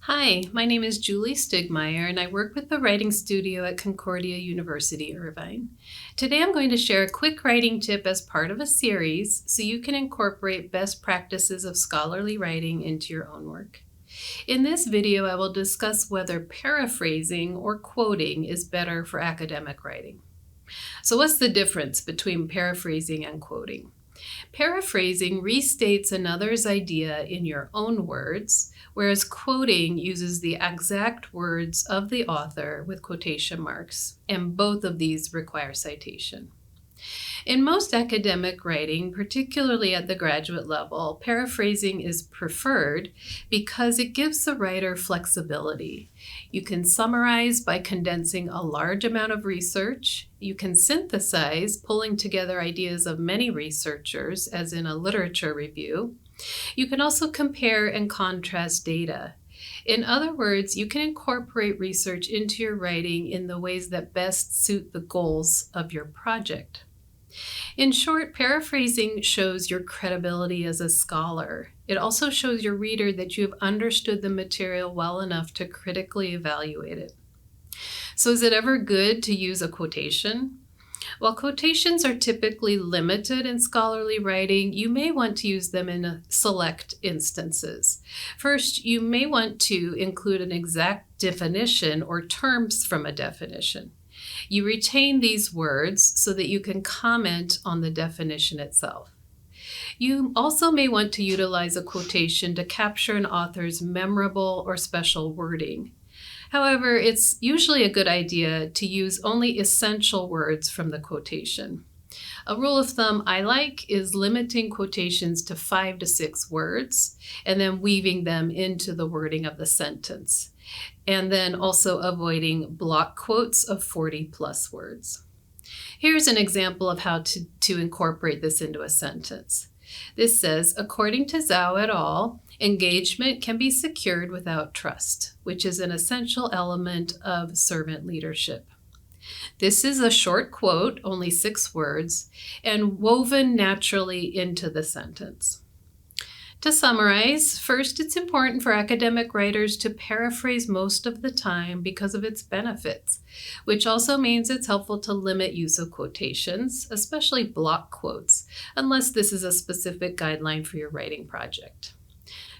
Hi, my name is Julie Stigmeyer, and I work with the writing studio at Concordia University, Irvine. Today I'm going to share a quick writing tip as part of a series so you can incorporate best practices of scholarly writing into your own work. In this video, I will discuss whether paraphrasing or quoting is better for academic writing. So what's the difference between paraphrasing and quoting? Paraphrasing restates another's idea in your own words, whereas quoting uses the exact words of the author with quotation marks, and both of these require citation. In most academic writing, particularly at the graduate level, paraphrasing is preferred because it gives the writer flexibility. You can summarize by condensing a large amount of research. You can synthesize, pulling together ideas of many researchers, as in a literature review. You can also compare and contrast data. In other words, you can incorporate research into your writing in the ways that best suit the goals of your project. In short, paraphrasing shows your credibility as a scholar. It also shows your reader that you have understood the material well enough to critically evaluate it. So is it ever good to use a quotation? While quotations are typically limited in scholarly writing, you may want to use them in select instances. First, you may want to include an exact definition or terms from a definition. You retain these words so that you can comment on the definition itself. You also may want to utilize a quotation to capture an author's memorable or special wording. However, it's usually a good idea to use only essential words from the quotation. A rule of thumb I like is limiting quotations to 5 to 6 words and then weaving them into the wording of the sentence. And then also avoiding block quotes of 40 plus words. Here's an example of how to incorporate this into a sentence. This says, according to Zhao et al., engagement can be secured without trust, which is an essential element of servant leadership. This is a short quote, only 6 words, and woven naturally into the sentence. To summarize, first, it's important for academic writers to paraphrase most of the time because of its benefits, which also means it's helpful to limit use of quotations, especially block quotes, unless this is a specific guideline for your writing project.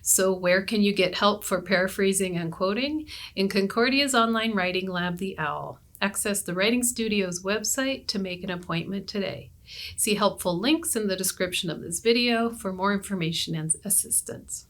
So where can you get help for paraphrasing and quoting? In Concordia's online writing lab, The OWL. Access the Writing Studio's website to make an appointment today. See helpful links in the description of this video for more information and assistance.